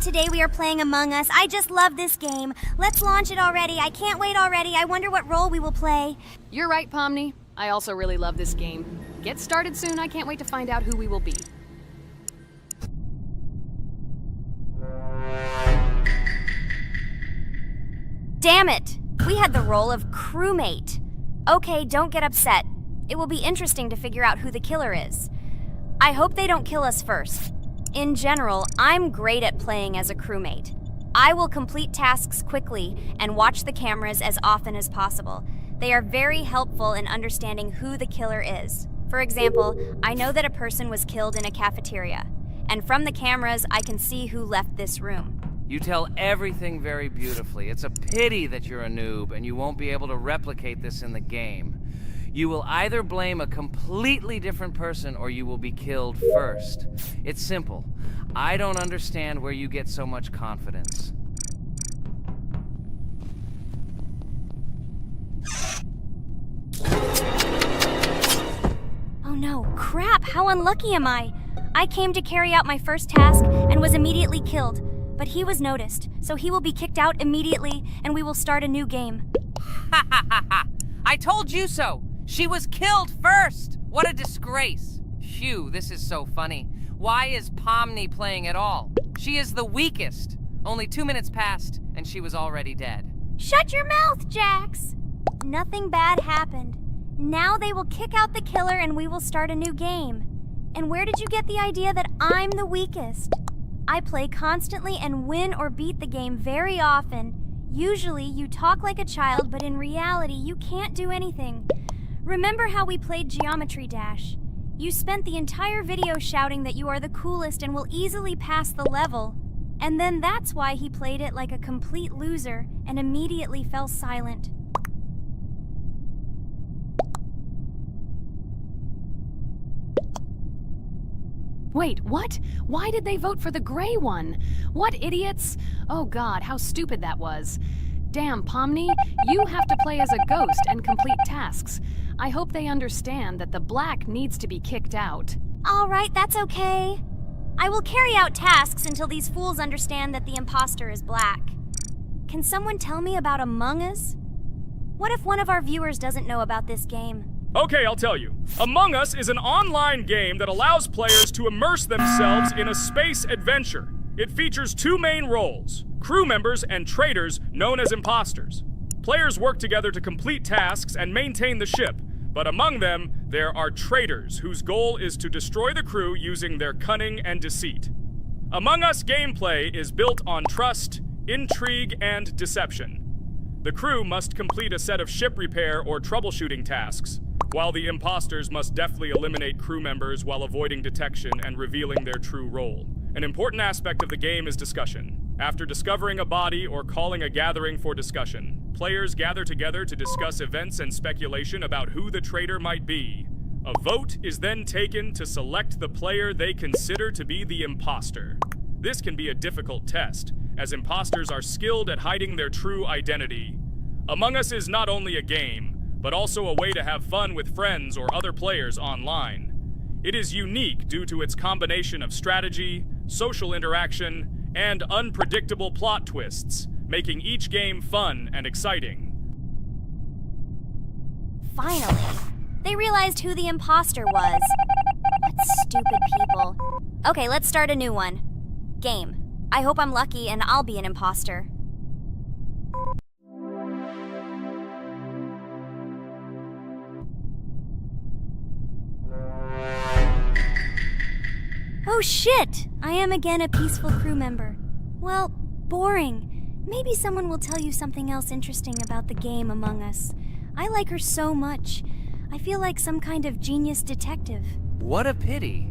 Today we are playing Among Us. I just love this game. Let's launch it already. I can't wait already. I wonder what role we will play. You're right, Pomni. I also really love this game. Get started soon. I can't wait to find out who we will be. Damn it! We had the role of crewmate. Okay, don't get upset. It will be interesting to figure out who the killer is. I hope they don't kill us first. In general, I'm great at playing as a crewmate. I will complete tasks quickly and watch the cameras as often as possible. They are very helpful in understanding who the killer is. For example, I know that a person was killed in a cafeteria, and from the cameras, I can see who left this room. You tell everything very beautifully. It's a pity that you're a noob and you won't be able to replicate this in the game. You will either blame a completely different person or you will be killed first. It's simple. I don't understand where you get so much confidence. Oh no, crap, how unlucky am I? I came to carry out my first task and was immediately killed. But he was noticed, so he will be kicked out immediately and we will start a new game. Ha ha ha ha! I told you so! She was killed first! What a disgrace! Phew, this is so funny. Why is Pomni playing at all? She is the weakest. Only 2 minutes passed, and she was already dead. Shut your mouth, Jax! Nothing bad happened. Now they will kick out the killer and we will start a new game. And where did you get the idea that I'm the weakest? I play constantly and win or beat the game very often. Usually you talk like a child, but in reality you can't do anything. Remember how we played Geometry Dash? You spent the entire video shouting that you are the coolest and will easily pass the level. And then that's why he played it like a complete loser and immediately fell silent. Wait, what? Why did they vote for the gray one? What idiots? Oh god, how stupid that was. Damn, Pomni, you have to play as a ghost and complete tasks. I hope they understand that the black needs to be kicked out. All right, that's okay. I will carry out tasks until these fools understand that the imposter is black. Can someone tell me about Among Us? What if one of our viewers doesn't know about this game? Okay, I'll tell you. Among Us is an online game that allows players to immerse themselves in a space adventure. It features 2 main roles, crew members and traitors known as imposters. Players work together to complete tasks and maintain the ship, but among them, there are traitors whose goal is to destroy the crew using their cunning and deceit. Among Us gameplay is built on trust, intrigue, and deception. The crew must complete a set of ship repair or troubleshooting tasks, while the imposters must deftly eliminate crew members while avoiding detection and revealing their true role. An important aspect of the game is discussion. After discovering a body or calling a gathering for discussion, players gather together to discuss events and speculation about who the traitor might be. A vote is then taken to select the player they consider to be the imposter. This can be a difficult test, as imposters are skilled at hiding their true identity. Among Us is not only a game, but also a way to have fun with friends or other players online. It is unique due to its combination of strategy, social interaction, and unpredictable plot twists, making each game fun and exciting. Finally, they realized who the imposter was. What stupid people. Okay, let's start a new one. Game. I hope I'm lucky and I'll be an imposter. Oh shit! I am again a peaceful crew member. Well, boring. Maybe someone will tell you something else interesting about the game Among Us. I like her so much. I feel like some kind of genius detective. What a pity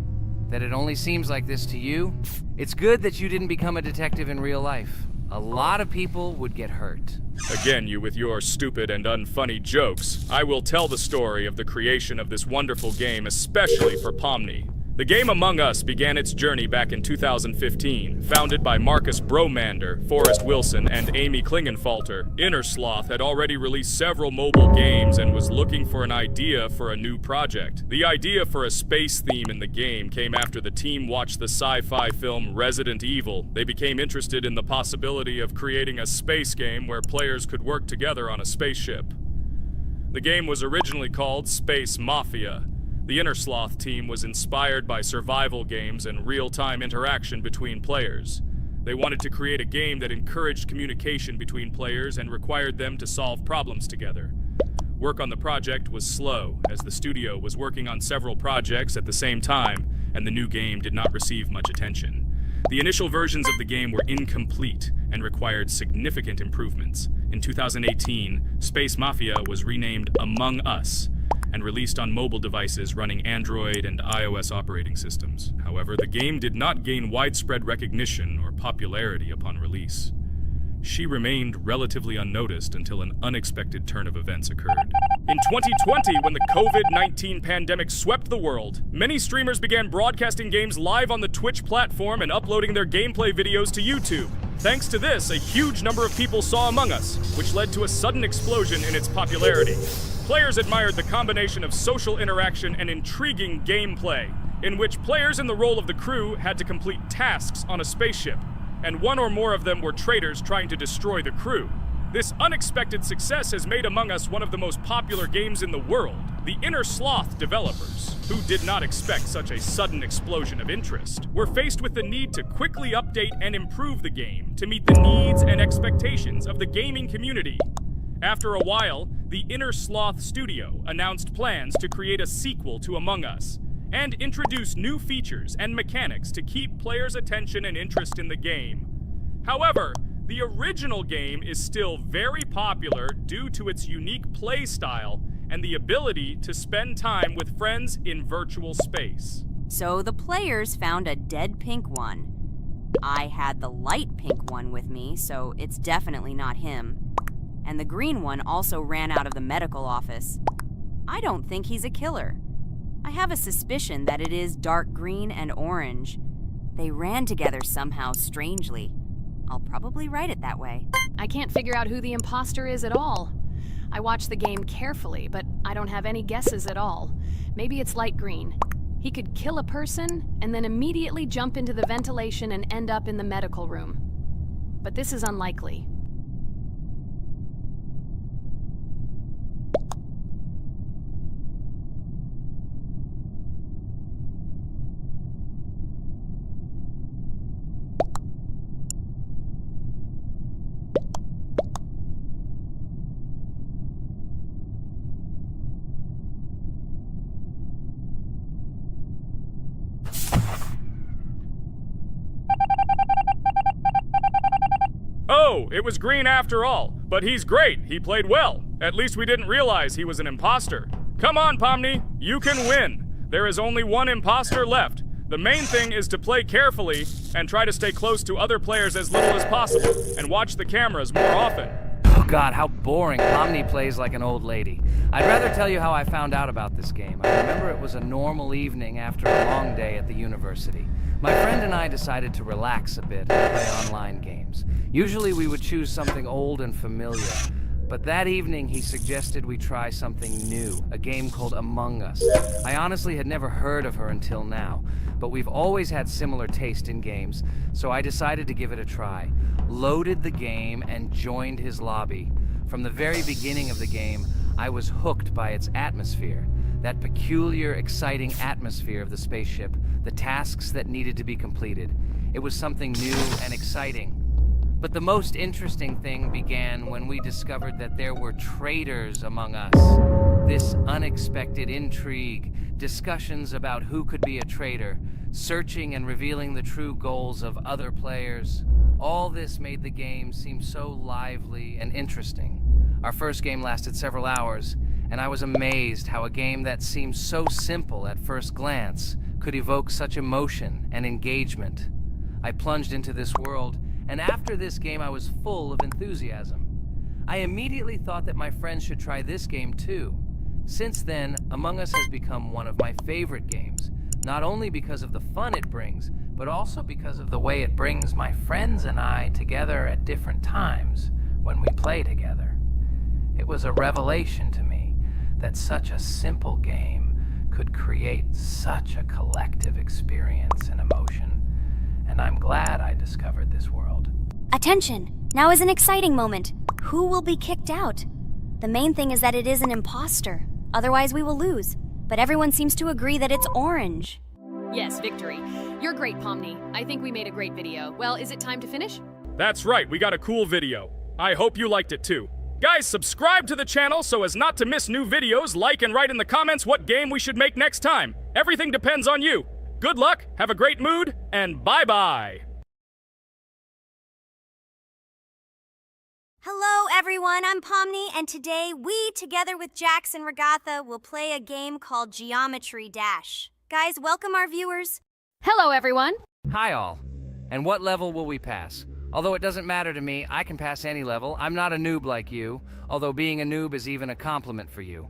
that it only seems like this to you. It's good that you didn't become a detective in real life. A lot of people would get hurt. Again, you with your stupid and unfunny jokes. I will tell the story of the creation of this wonderful game, especially for Pomni. The game Among Us began its journey back in 2015. Founded by Marcus Bromander, Forrest Wilson, and Amy Klingenfalter, Innersloth had already released several mobile games and was looking for an idea for a new project. The idea for a space theme in the game came after the team watched the sci-fi film Resident Evil. They became interested in the possibility of creating a space game where players could work together on a spaceship. The game was originally called Space Mafia. The Innersloth team was inspired by survival games and real-time interaction between players. They wanted to create a game that encouraged communication between players and required them to solve problems together. Work on the project was slow, as the studio was working on several projects at the same time, and the new game did not receive much attention. The initial versions of the game were incomplete and required significant improvements. In 2018, Space Mafia was renamed Among Us and released on mobile devices running Android and iOS operating systems. However, the game did not gain widespread recognition or popularity upon release. She remained relatively unnoticed until an unexpected turn of events occurred. In 2020, when the COVID-19 pandemic swept the world, many streamers began broadcasting games live on the Twitch platform and uploading their gameplay videos to YouTube. Thanks to this, a huge number of people saw Among Us, which led to a sudden explosion in its popularity. Players admired the combination of social interaction and intriguing gameplay, in which players in the role of the crew had to complete tasks on a spaceship, and one or more of them were traitors trying to destroy the crew. This unexpected success has made Among Us one of the most popular games in the world. The Innersloth developers, who did not expect such a sudden explosion of interest, were faced with the need to quickly update and improve the game to meet the needs and expectations of the gaming community. After a while, the Innersloth studio announced plans to create a sequel to Among Us and introduce new features and mechanics to keep players' attention and interest in the game. However, the original game is still very popular due to its unique play style and the ability to spend time with friends in virtual space. So the players found a dead pink one. I had the light pink one with me, so it's definitely not him. And the green one also ran out of the medical office. I don't think he's a killer. I have a suspicion that it is dark green and orange. They ran together somehow strangely. I'll probably write it that way. I can't figure out who the imposter is at all. I watched the game carefully, but I don't have any guesses at all. Maybe it's light green. He could kill a person and then immediately jump into the ventilation and end up in the medical room. But this is unlikely. Oh, it was green after all. But he's great. He played well. At least we didn't realize he was an imposter. Come on, Pomni. You can win. There is only one imposter left. The main thing is to play carefully and try to stay close to other players as little as possible and watch the cameras more often. Oh God, how boring. Pomni plays like an old lady. I'd rather tell you how I found out about this game. I remember it was a normal evening after a long day at the university. My friend and I decided to relax a bit and play online games. Usually we would choose something old and familiar, but that evening he suggested we try something new, a game called Among Us. I honestly had never heard of her until now, but we've always had similar taste in games, so I decided to give it a try. Loaded the game and joined his lobby. From the very beginning of the game, I was hooked by its atmosphere. That peculiar, exciting atmosphere of the spaceship, the tasks that needed to be completed. It was something new and exciting. But the most interesting thing began when we discovered that there were traitors among us. This unexpected intrigue, discussions about who could be a traitor, searching and revealing the true goals of other players. All this made the game seem so lively and interesting. Our first game lasted several hours, and I was amazed how a game that seemed so simple at first glance could evoke such emotion and engagement. I plunged into this world, and after this game I was full of enthusiasm. I immediately thought that my friends should try this game too. Since then, Among Us has become one of my favorite games. not only because of the fun it brings, but also because of the way it brings my friends and I together at different times when we play together. It was a revelation to me that such a simple game could create such a collective experience and emotion, and I'm glad I discovered this world. Attention! Now is an exciting moment. Who will be kicked out? The main thing is that it is an imposter. Otherwise, we will lose. But everyone seems to agree that it's orange. Yes, victory. You're great, Pomni. I think we made a great video. Well, is it time to finish? That's right, we got a cool video. I hope you liked it too. Guys, subscribe to the channel so as not to miss new videos, like and write in the comments what game we should make next time. Everything depends on you. Good luck, have a great mood, and bye-bye. Hello, everyone. I'm Pomni, and today we, together with Jax and Ragatha, will play a game called Geometry Dash. Guys, welcome our viewers. Hello, everyone. Hi all. And what level will we pass? Although it doesn't matter to me, I can pass any level. I'm not a noob like you, although being a noob is even a compliment for you.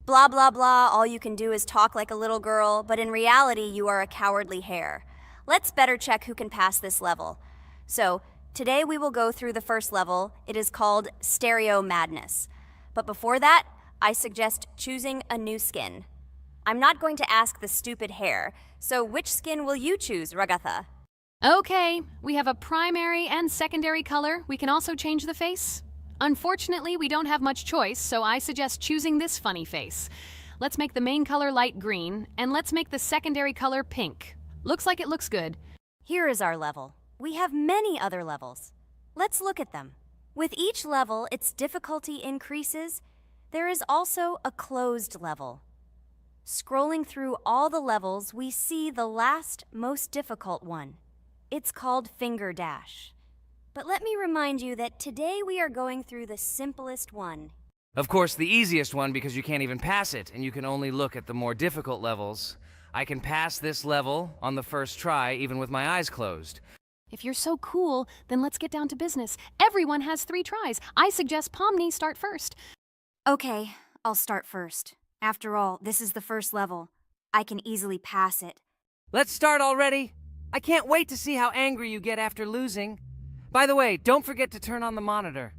Blah, blah, blah. All you can do is talk like a little girl, but in reality, you are a cowardly hare. Let's better check who can pass this level. So, today we will go through the first level. It is called Stereo Madness. But before that, I suggest choosing a new skin. I'm not going to ask the stupid hare, so which skin will you choose, Ragatha? Okay, we have a primary and secondary color. We can also change the face. Unfortunately, we don't have much choice, so I suggest choosing this funny face. Let's make the main color light green, and let's make the secondary color pink. Looks like it looks good. Here is our level. We have many other levels. Let's look at them. With each level, its difficulty increases. There is also a closed level. Scrolling through all the levels, we see the last, most difficult one. It's called Finger Dash. But let me remind you that today we are going through the simplest one. Of course, the easiest one because you can't even pass it, and you can only look at the more difficult levels. I can pass this level on the first try, even with my eyes closed. If you're so cool, then let's get down to business. Everyone has 3 tries. I suggest Pomni start first. Okay, I'll start first. After all, this is the first level. I can easily pass it. Let's start already. I can't wait to see how angry you get after losing. By the way, don't forget to turn on the monitor.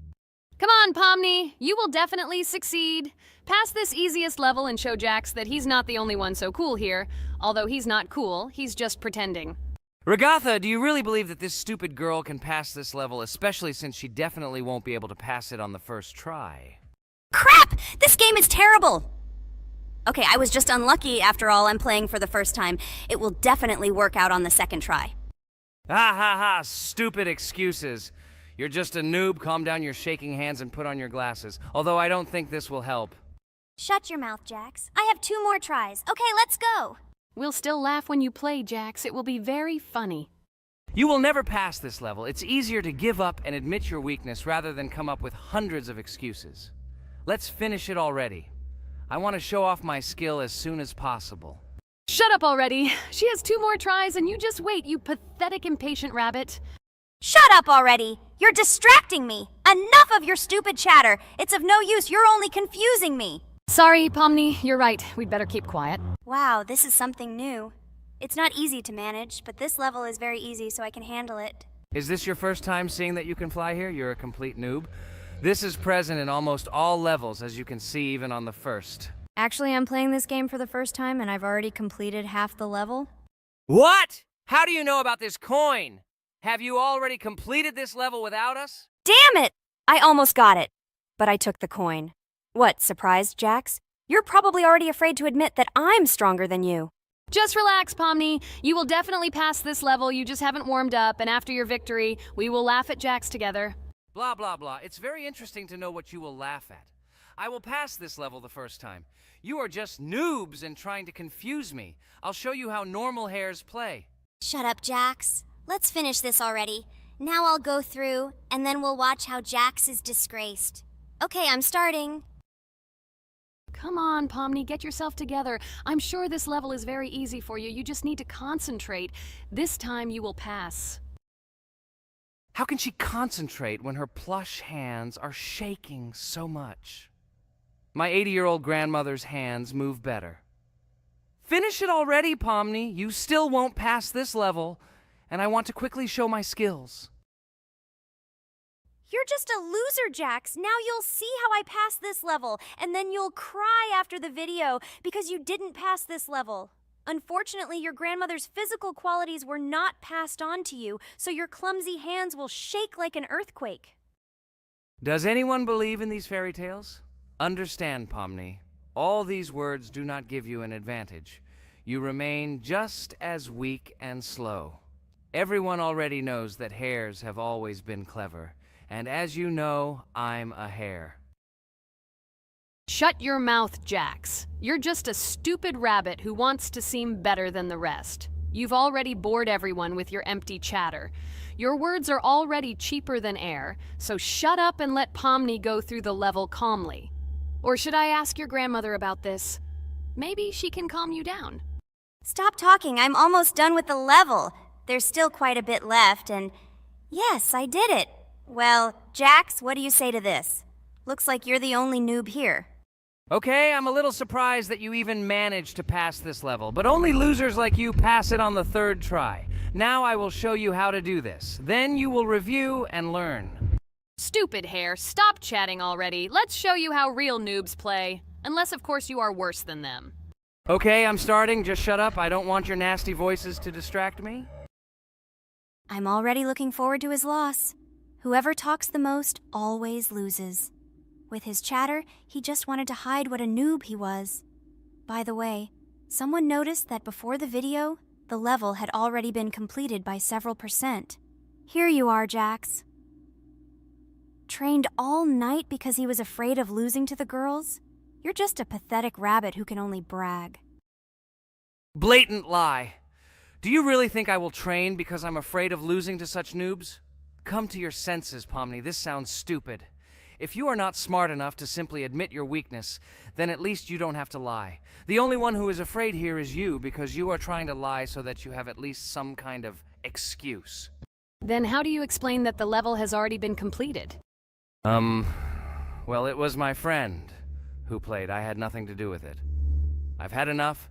Come on, Pomni. You will definitely succeed. Pass this easiest level and show Jax that he's not the only one so cool here. Although he's not cool, he's just pretending. Ragatha, do you really believe that this stupid girl can pass this level, especially since she definitely won't be able to pass it on the first try? Crap! This game is terrible! Okay, I was just unlucky. After all, I'm playing for the first time. It will definitely work out on the second try. Ha ha ha, stupid excuses. You're just a noob, calm down your shaking hands and put on your glasses. Although I don't think this will help. Shut your mouth, Jax. I have 2 more tries. Okay, let's go! We'll still laugh when you play, Jax. It will be very funny. You will never pass this level. It's easier to give up and admit your weakness rather than come up with hundreds of excuses. Let's finish it already. I want to show off my skill as soon as possible. Shut up already. She has 2 more tries and you just wait, you pathetic impatient rabbit. Shut up already! You're distracting me! Enough of your stupid chatter! It's of no use, you're only confusing me! Sorry, Pomni, you're right. We'd better keep quiet. Wow, this is something new. It's not easy to manage, but this level is very easy, so I can handle it. Is this your first time seeing that you can fly here? You're a complete noob. This is present in almost all levels, as you can see even on the first. Actually, I'm playing this game for the first time, and I've already completed half the level. What? How do you know about this coin? Have you already completed this level without us? Damn it! I almost got it, but I took the coin. What, surprised, Jax? You're probably already afraid to admit that I'm stronger than you. Just relax, Pomni. You will definitely pass this level, you just haven't warmed up, and after your victory, we will laugh at Jax together. Blah, blah, blah. It's very interesting to know what you will laugh at. I will pass this level the first time. You are just noobs and trying to confuse me. I'll show you how normal hares play. Shut up, Jax. Let's finish this already. Now I'll go through, and then we'll watch how Jax is disgraced. Okay, I'm starting. Come on, Pomni, get yourself together. I'm sure this level is very easy for you. You just need to concentrate. This time you will pass. How can she concentrate when her plush hands are shaking so much? My 80-year-old grandmother's hands move better. Finish it already, Pomni. You still won't pass this level, and I want to quickly show my skills. You're just a loser, Jax. Now you'll see how I pass this level, and then you'll cry after the video because you didn't pass this level. Unfortunately, your grandmother's physical qualities were not passed on to you, so your clumsy hands will shake like an earthquake. Does anyone believe in these fairy tales? Understand, Pomni. All these words do not give you an advantage. You remain just as weak and slow. Everyone already knows that hares have always been clever. And as you know, I'm a hare. Shut your mouth, Jax. You're just a stupid rabbit who wants to seem better than the rest. You've already bored everyone with your empty chatter. Your words are already cheaper than air, so shut up and let Pomni go through the level calmly. Or should I ask your grandmother about this? Maybe she can calm you down. Stop talking. I'm almost done with the level. There's still quite a bit left, and yes, I did it. Well, Jax, what do you say to this? Looks like you're the only noob here. Okay, I'm a little surprised that you even managed to pass this level, but only losers like you pass it on the third try. Now I will show you how to do this. Then you will review and learn. Stupid hare, stop chatting already. Let's show you how real noobs play. Unless, of course, you are worse than them. Okay, I'm starting. Just shut up. I don't want your nasty voices to distract me. I'm already looking forward to his loss. Whoever talks the most always loses. With his chatter, he just wanted to hide what a noob he was. By the way, someone noticed that before the video, the level had already been completed by several %. Here you are, Jax. Trained all night because he was afraid of losing to the girls? You're just a pathetic rabbit who can only brag. Blatant lie. Do you really think I will train because I'm afraid of losing to such noobs? Come to your senses, Pomni. This sounds stupid. If you are not smart enough to simply admit your weakness, then at least you don't have to lie. The only one who is afraid here is you, because you are trying to lie so that you have at least some kind of excuse. Then how do you explain that the level has already been completed? Well, it was my friend who played. I had nothing to do with it. I've had enough.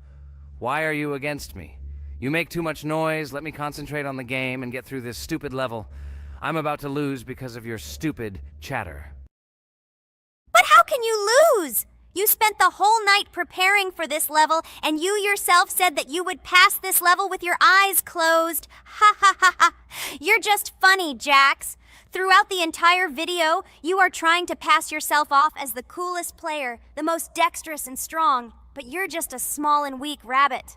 Why are you against me? You make too much noise. Let me concentrate on the game and get through this stupid level. I'm about to lose because of your stupid chatter. But how can you lose? You spent the whole night preparing for this level, and you yourself said that you would pass this level with your eyes closed. Ha ha ha ha. You're just funny, Jax. Throughout the entire video, you are trying to pass yourself off as the coolest player, the most dexterous and strong, but you're just a small and weak rabbit.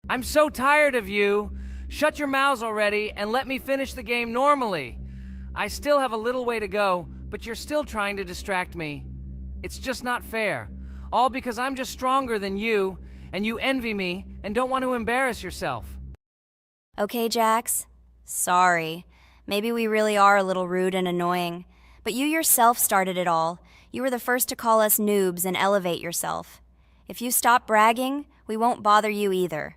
I'm so tired of you. Shut your mouths already and let me finish the game normally. I still have a little way to go, but you're still trying to distract me. It's just not fair. All because I'm just stronger than you, and you envy me and don't want to embarrass yourself. Okay, Jax. Sorry. Maybe we really are a little rude and annoying. But you yourself started it all. You were the first to call us noobs and elevate yourself. If you stop bragging, we won't bother you either.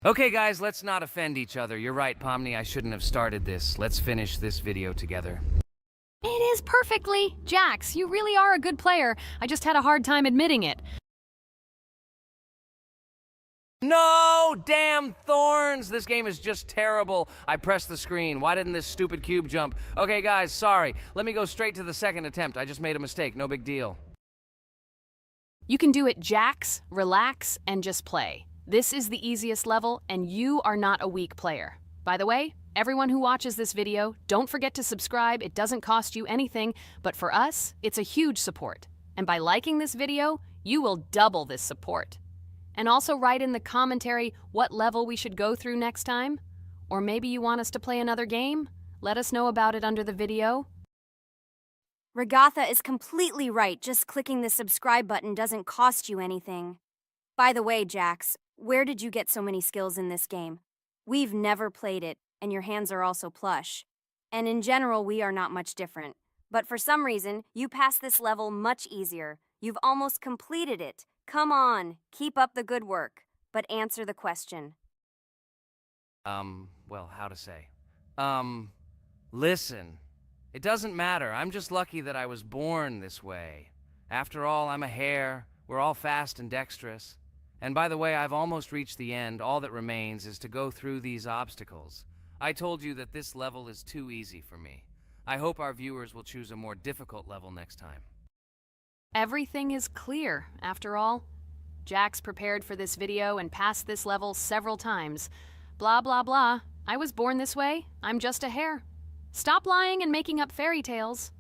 Okay, guys, let's not offend each other. You're right, Pomni, I shouldn't have started this. Let's finish this video together. It is perfectly. Jax, you really are a good player. I just had a hard time admitting it. No! Damn thorns! This game is just terrible. I pressed the screen. Why didn't this stupid cube jump? Okay, guys, sorry. Let me go straight to the second attempt. I just made a mistake. No big deal. You can do it, Jax, relax, and just play. This is the easiest level, and you are not a weak player. By the way, everyone who watches this video, don't forget to subscribe. It doesn't cost you anything, but for us, it's a huge support. And by liking this video, you will double this support. And also write in the commentary what level we should go through next time. Or maybe you want us to play another game? Let us know about it under the video. Regatha is completely right. Just clicking the subscribe button doesn't cost you anything. By the way, Jax, where did you get so many skills in this game? We've never played it, and your hands are also plush. And in general, we are not much different. But for some reason, you passed this level much easier. You've almost completed it. Come on, keep up the good work. But answer the question. Well, how to say? Listen. It doesn't matter. I'm just lucky that I was born this way. After all, I'm a hare. We're all fast and dexterous. And by the way, I've almost reached the end. All that remains is to go through these obstacles. I told you that this level is too easy for me. I hope our viewers will choose a more difficult level next time. Everything is clear, after all. Jax prepared for this video and passed this level several times. Blah, blah, blah. I was born this way. I'm just a hare. Stop lying and making up fairy tales.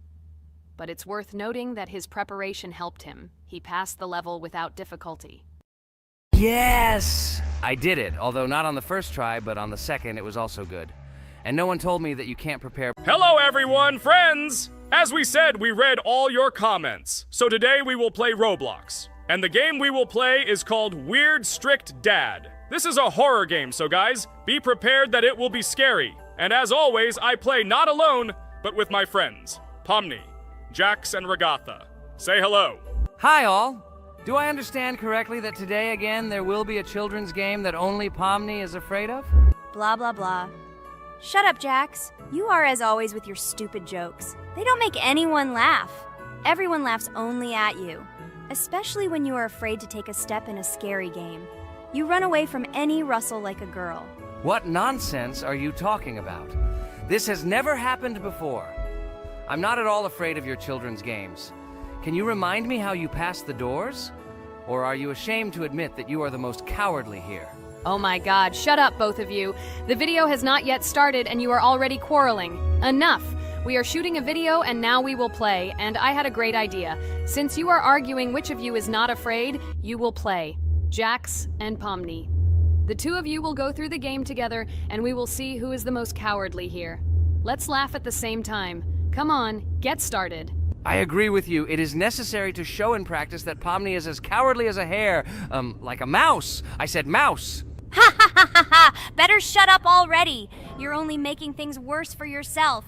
But it's worth noting that his preparation helped him. He passed the level without difficulty. Yes! I did it, although not on the first try, but on the second it was also good. And no one told me that you can't prepare. Hello everyone, friends! As we said, we read all your comments. So today we will play Roblox. And the game we will play is called Weird Strict Dad. This is a horror game, so guys, be prepared that it will be scary. And as always, I play not alone, but with my friends, Pomni, Jax, and Regatha. Say hello. Hi all! Do I understand correctly that today again there will be a children's game that only Pomni is afraid of? Blah, blah, blah. Shut up, Jax. You are as always with your stupid jokes. They don't make anyone laugh. Everyone laughs only at you. Especially when you are afraid to take a step in a scary game. You run away from any rustle like a girl. What nonsense are you talking about? This has never happened before. I'm not at all afraid of your children's games. Can you remind me how you passed the doors? Or are you ashamed to admit that you are the most cowardly here? Oh my god, shut up, both of you. The video has not yet started and you are already quarreling. Enough! We are shooting a video and now we will play, and I had a great idea. Since you are arguing which of you is not afraid, you will play. Jax and Pomni. The two of you will go through the game together and we will see who is the most cowardly here. Let's laugh at the same time. Come on, get started. I agree with you. It is necessary to show in practice that Pomni is as cowardly as a hare. Like a mouse. I said mouse. Ha ha ha ha ha! Better shut up already. You're only making things worse for yourself.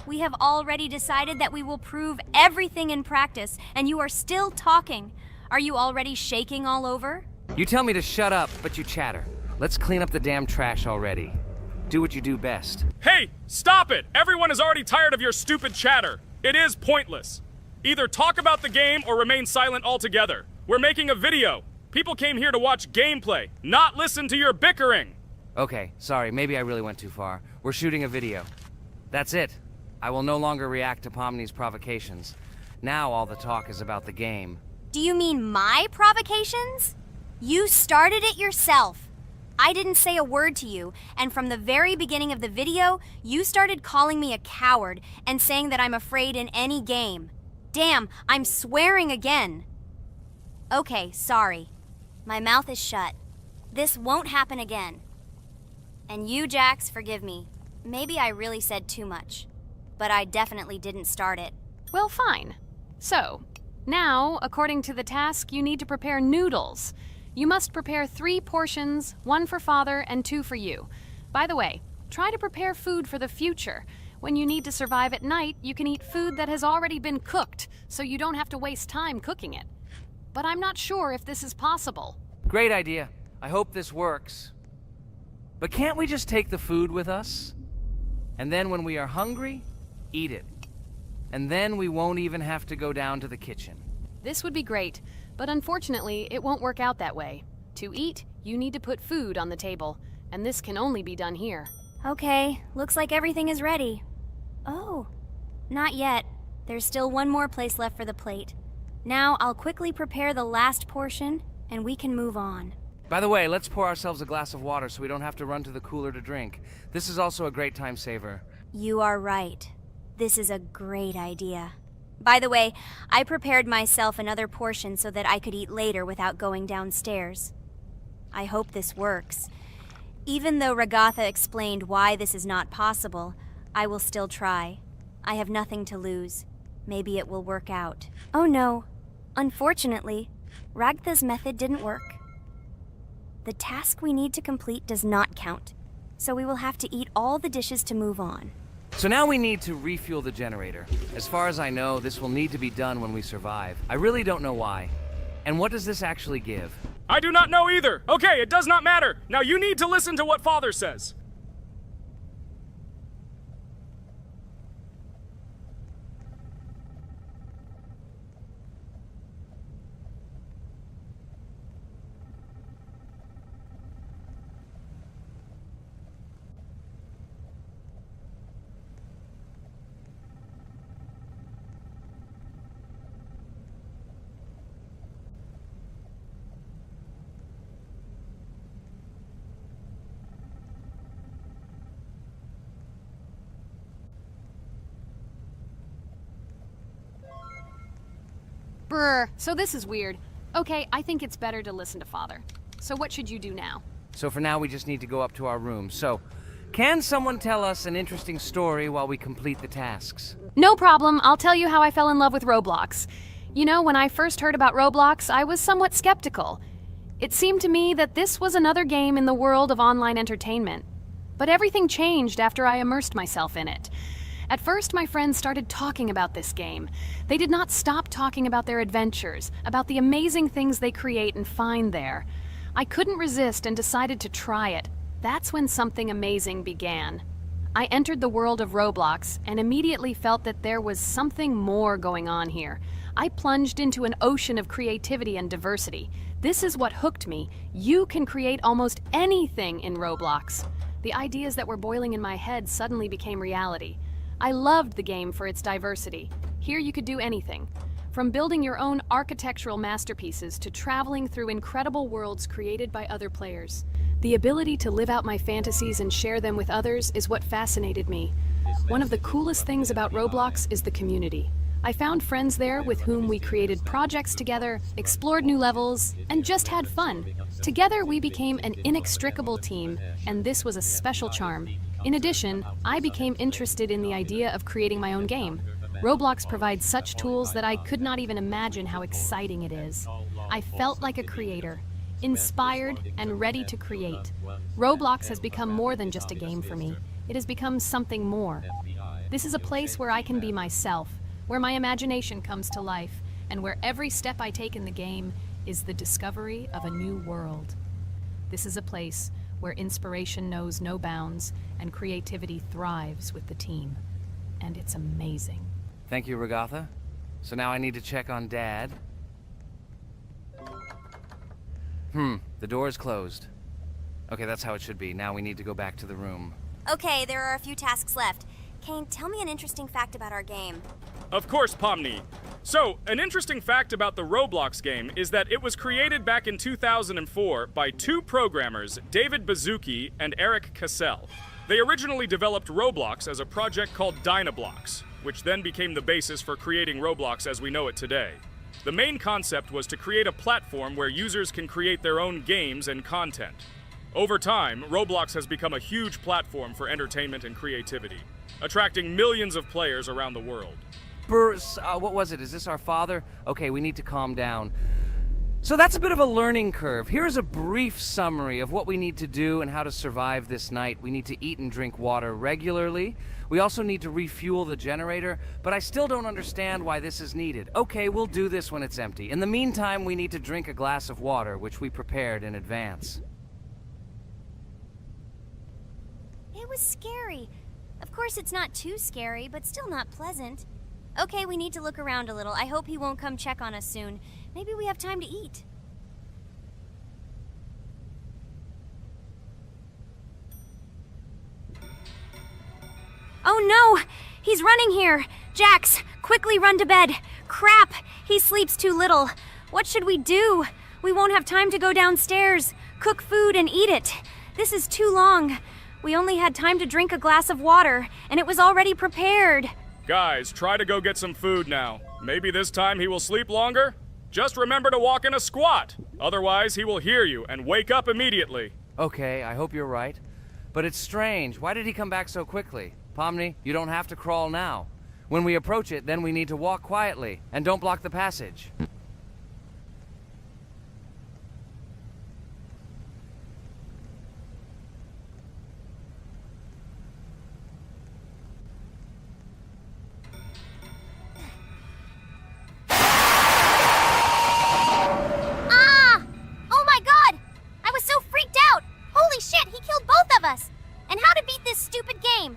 We have already decided that we will prove everything in practice, and you are still talking. Are you already shaking all over? You tell me to shut up, but you chatter. Let's clean up the damn trash already. Do what you do best. Hey, stop it! Everyone is already tired of your stupid chatter. It is pointless. Either talk about the game or remain silent altogether. We're making a video. People came here to watch gameplay, not listen to your bickering. Okay, sorry, maybe I really went too far. We're shooting a video. That's it. I will no longer react to Pomni's provocations. Now all the talk is about the game. Do you mean my provocations? You started it yourself. I didn't say a word to you, and from the very beginning of the video, you started calling me a coward and saying that I'm afraid in any game. Damn, I'm swearing again. Okay, sorry. My mouth is shut. This won't happen again. And you, Jax, forgive me. Maybe I really said too much, but I definitely didn't start it. Well, fine. So, now, according to the task, you need to prepare noodles. You must prepare 3 portions, 1 for father and 2 for you. By the way, try to prepare food for the future. When you need to survive at night, you can eat food that has already been cooked, so you don't have to waste time cooking it. But I'm not sure if this is possible. Great idea. I hope this works. But can't we just take the food with us? And then when we are hungry, eat it. And then we won't even have to go down to the kitchen. This would be great, but unfortunately, it won't work out that way. To eat, you need to put food on the table, and this can only be done here. Okay, looks like everything is ready. Oh, not yet. There's still one more place left for the plate. Now I'll quickly prepare the last portion, and we can move on. By the way, let's pour ourselves a glass of water so we don't have to run to the cooler to drink. This is also a great time saver. You are right. This is a great idea. By the way, I prepared myself another portion so that I could eat later without going downstairs. I hope this works. Even though Regatha explained why this is not possible, I will still try. I have nothing to lose. Maybe it will work out. Oh no. Unfortunately, Ragatha's method didn't work. The task we need to complete does not count, so we will have to eat all the dishes to move on. So now we need to refuel the generator. As far as I know, this will need to be done when we survive. I really don't know why. And what does this actually give? I do not know either. Okay, it does not matter. Now you need to listen to what Father says. Brr, so this is weird. Okay, I think it's better to listen to Father. So what should you do now? So for now, we just need to go up to our room. So, can someone tell us an interesting story while we complete the tasks? No problem, I'll tell you how I fell in love with Roblox. You know, when I first heard about Roblox, I was somewhat skeptical. It seemed to me that this was another game in the world of online entertainment. But everything changed after I immersed myself in it. At first, my friends started talking about this game. They did not stop talking about their adventures, about the amazing things they create and find there. I couldn't resist and decided to try it. That's when something amazing began. I entered the world of Roblox and immediately felt that there was something more going on here. I plunged into an ocean of creativity and diversity. This is what hooked me. You can create almost anything in Roblox. The ideas that were boiling in my head suddenly became reality. I loved the game for its diversity. Here you could do anything. From building your own architectural masterpieces to traveling through incredible worlds created by other players. The ability to live out my fantasies and share them with others is what fascinated me. One of the coolest things about Roblox is the community. I found friends there with whom we created projects together, explored new levels, and just had fun. Together we became an inextricable team, and this was a special charm. In addition, I became interested in the idea of creating my own game. Roblox provides such tools that I could not even imagine how exciting it is. I felt like a creator, inspired and ready to create. Roblox has become more than just a game for me. It has become something more. This is a place where I can be myself, where my imagination comes to life, and where every step I take in the game is the discovery of a new world. This is a place where inspiration knows no bounds and creativity thrives with the team. And it's amazing. Thank you, Regatha. So now I need to check on Dad. The door is closed. Okay, that's how it should be. Now we need to go back to the room. Okay, there are a few tasks left. Kane, tell me an interesting fact about our game. Of course, Pomni. So, an interesting fact about the Roblox game is that it was created back in 2004 by two programmers, David Baszucki and Eric Cassell. They originally developed Roblox as a project called Dynablocks, which then became the basis for creating Roblox as we know it today. The main concept was to create a platform where users can create their own games and content. Over time, Roblox has become a huge platform for entertainment and creativity, attracting millions of players around the world. What was it? Is this our father? Okay, we need to calm down. So that's a bit of a learning curve. Here's a brief summary of what we need to do and how to survive this night. We need to eat and drink water regularly. We also need to refuel the generator, but I still don't understand why this is needed. Okay, we'll do this when it's empty. In the meantime, we need to drink a glass of water, which we prepared in advance. It was scary. Of course, it's not too scary, but still not pleasant. Okay, we need to look around a little. I hope he won't come check on us soon. Maybe we have time to eat. Oh no! He's running here! Jax, quickly run to bed! Crap! He sleeps too little. What should we do? We won't have time to go downstairs, cook food and eat it. This is too long. We only had time to drink a glass of water, and it was already prepared. Guys, try to go get some food now. Maybe this time he will sleep longer? Just remember to walk in a squat. Otherwise, he will hear you and wake up immediately. Okay, I hope you're right. But it's strange. Why did he come back so quickly? Pomni, you don't have to crawl now. When we approach it, then we need to walk quietly, and don't block the passage. And how to beat this stupid game.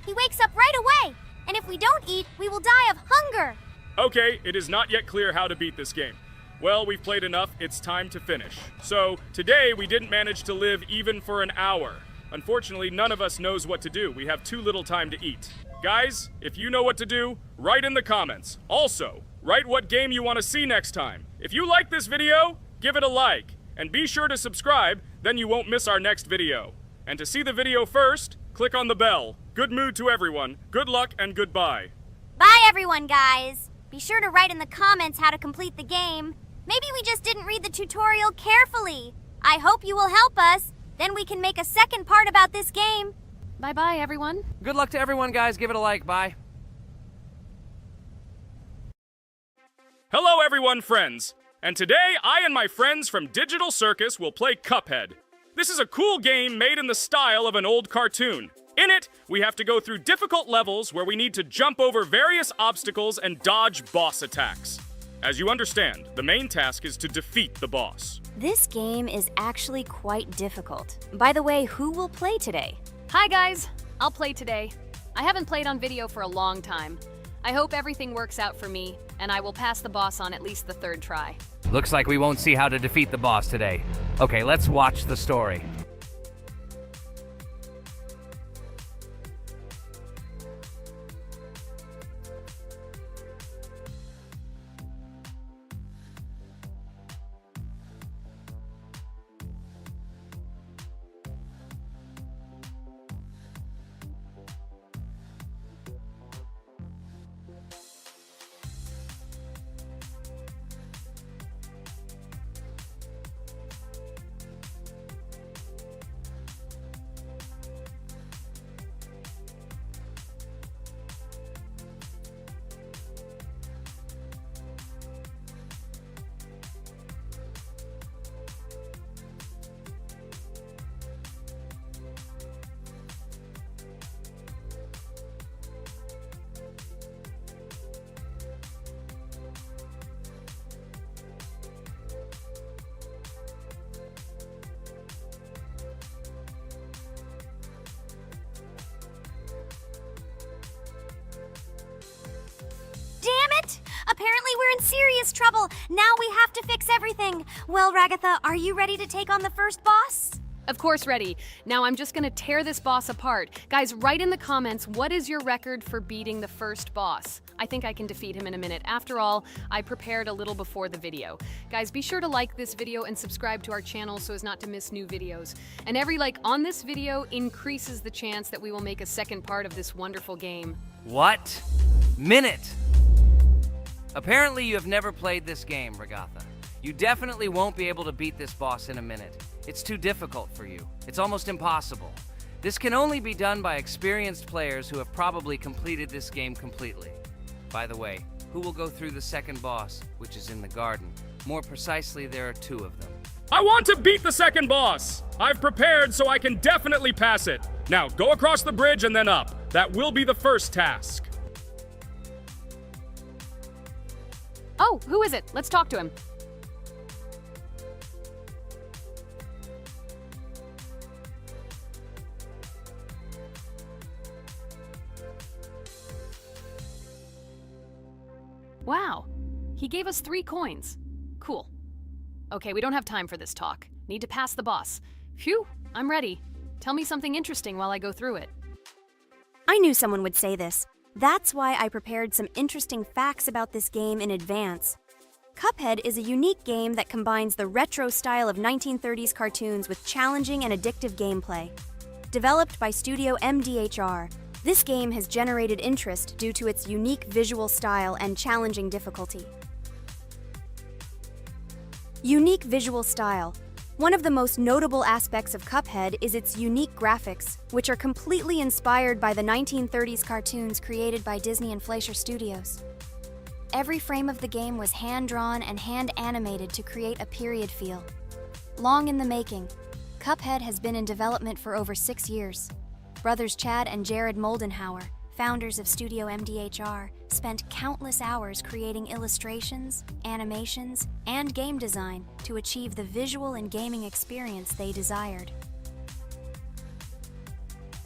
He wakes up right away, and if we don't eat, we will die of hunger. Okay, it is not yet clear how to beat this game. Well, we've played enough, it's time to finish. So, today we didn't manage to live even for an hour. Unfortunately, none of us knows what to do. We have too little time to eat. Guys, if you know what to do, write in the comments. Also, write what game you want to see next time. If you like this video, give it a like. And be sure to subscribe, then you won't miss our next video. And to see the video first, click on the bell. Good mood to everyone. Good luck and goodbye. Bye everyone, guys. Be sure to write in the comments how to complete the game. Maybe we just didn't read the tutorial carefully. I hope you will help us. Then we can make a second part about this game. Bye-bye, everyone. Good luck to everyone, guys. Give it a like. Bye. Hello, everyone, friends. And today, I and my friends from Digital Circus will play CupHead. This is a cool game made in the style of an old cartoon. In it, we have to go through difficult levels where we need to jump over various obstacles and dodge boss attacks. As you understand, the main task is to defeat the boss. This game is actually quite difficult. By the way, who will play today? Hi, guys. I'll play today. I haven't played on video for a long time. I hope everything works out for me, and I will pass the boss on at least the third try. Looks like we won't see how to defeat the boss today. Okay, let's watch the story. Apparently we're in serious trouble. Now we have to fix everything. Well, Ragatha, are you ready to take on the first boss? Of course, ready. Now I'm just gonna tear this boss apart. Guys, write in the comments, what is your record for beating the first boss? I think I can defeat him in a minute. After all, I prepared a little before the video. Guys, be sure to like this video and subscribe to our channel so as not to miss new videos. And every like on this video increases the chance that we will make a second part of this wonderful game. What? Minute! Apparently you have never played this game, Ragatha. You definitely won't be able to beat this boss in a minute. It's too difficult for you. It's almost impossible. This can only be done by experienced players who have probably completed this game completely. By the way, who will go through the second boss, which is in the garden? More precisely, there are two of them. I want to beat the second boss! I've prepared so I can definitely pass it. Now, go across the bridge and then up. That will be the first task. Oh, who is it? Let's talk to him. Wow, he gave us 3 coins. Cool. Okay, we don't have time for this talk. Need to pass the boss. Phew, I'm ready. Tell me something interesting while I go through it. I knew someone would say this. That's why I prepared some interesting facts about this game in advance. CupHead is a unique game that combines the retro style of 1930s cartoons with challenging and addictive gameplay. Developed by Studio MDHR, this game has generated interest due to its unique visual style and challenging difficulty. Unique visual style. One of the most notable aspects of CupHead is its unique graphics, which are completely inspired by the 1930s cartoons created by Disney and Fleischer Studios. Every frame of the game was hand-drawn and hand-animated to create a period feel. Long in the making, CupHead has been in development for over 6 years. Brothers Chad and Jared Moldenhauer, founders of Studio MDHR, spent countless hours creating illustrations, animations, and game design to achieve the visual and gaming experience they desired.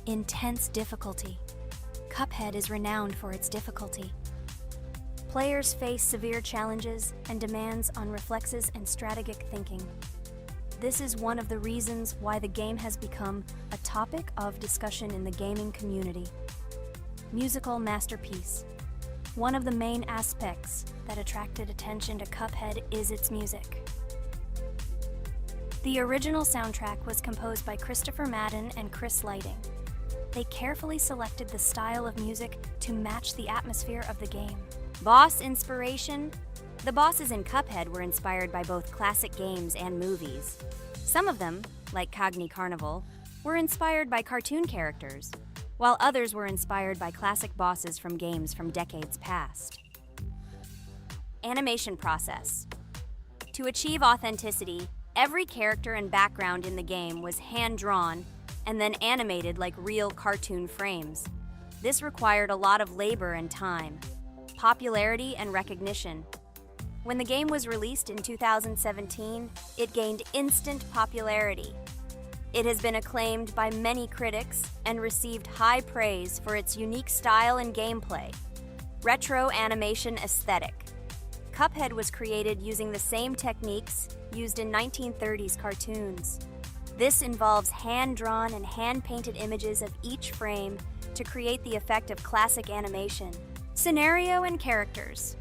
Intense difficulty. CupHead is renowned for its difficulty. Players face severe challenges and demands on reflexes and strategic thinking. This is one of the reasons why the game has become a topic of discussion in the gaming community. Musical masterpiece. One of the main aspects that attracted attention to CupHead is its music. The original soundtrack was composed by Christopher Madden and Chris Lighting. They carefully selected the style of music to match the atmosphere of the game. Boss inspiration? The bosses in CupHead were inspired by both classic games and movies. Some of them, like Cogni Carnival, were inspired by cartoon characters, while others were inspired by classic bosses from games from decades past. Animation process. To achieve authenticity, every character and background in the game was hand-drawn and then animated like real cartoon frames. This required a lot of labor and time, popularity and recognition. When the game was released in 2017, it gained instant popularity. It has been acclaimed by many critics and received high praise for its unique style and gameplay. Retro animation aesthetic. CupHead was created using the same techniques used in 1930s cartoons. This involves hand-drawn and hand-painted images of each frame to create the effect of classic animation. Scenario and characters.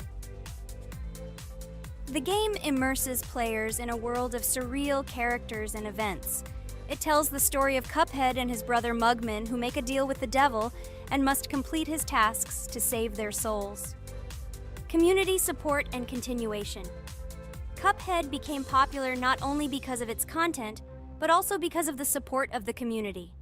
The game immerses players in a world of surreal characters and events. It tells the story of CupHead and his brother Mugman, who make a deal with the devil and must complete his tasks to save their souls. Community support and continuation. CupHead became popular not only because of its content, but also because of the support of the community.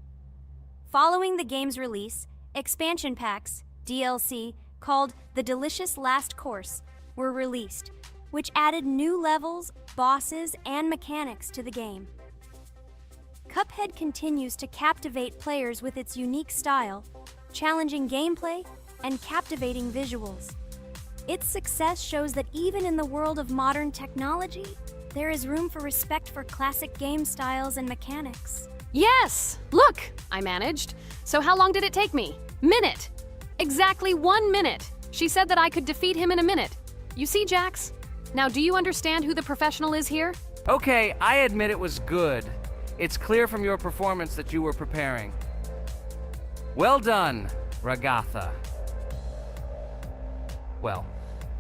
Following the game's release, expansion packs, DLC, called The Delicious Last Course, were released, which added new levels, bosses, and mechanics to the game. CupHead continues to captivate players with its unique style, challenging gameplay, and captivating visuals. Its success shows that even in the world of modern technology, there is room for respect for classic game styles and mechanics. Yes! Look! I managed. So how long did it take me? Minute! Exactly 1 minute! She said that I could defeat him in a minute. You see, Jax? Now, do you understand who the professional is here? Okay, I admit it was good. It's clear from your performance that you were preparing. Well done, Ragatha. Well,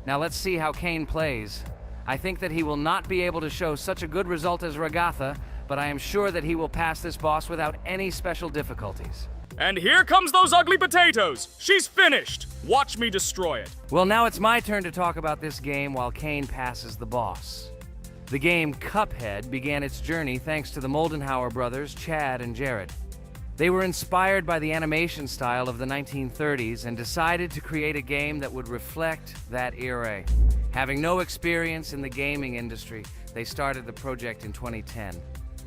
now let's see how Kane plays. I think that he will not be able to show such a good result as Ragatha, but I am sure that he will pass this boss without any special difficulties. And here comes those ugly potatoes! She's finished! Watch me destroy it. Well, now it's my turn to talk about this game while Kane passes the boss. The game CupHead began its journey thanks to the Moldenhauer brothers, Chad and Jared. They were inspired by the animation style of the 1930s and decided to create a game that would reflect that era. Having no experience in the gaming industry, they started the project in 2010.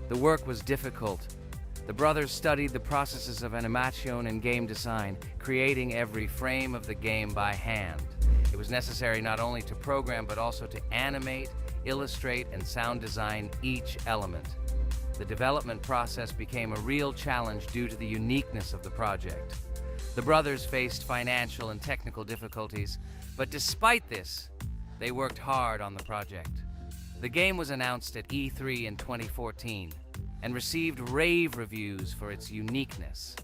The work was difficult. The brothers studied the processes of animation and game design, creating every frame of the game by hand. It was necessary not only to program, but also to animate, illustrate, and sound design each element. The development process became a real challenge due to the uniqueness of the project. The brothers faced financial and technical difficulties, but despite this, they worked hard on the project. The game was announced at E3 in 2014 and received rave reviews for its uniqueness,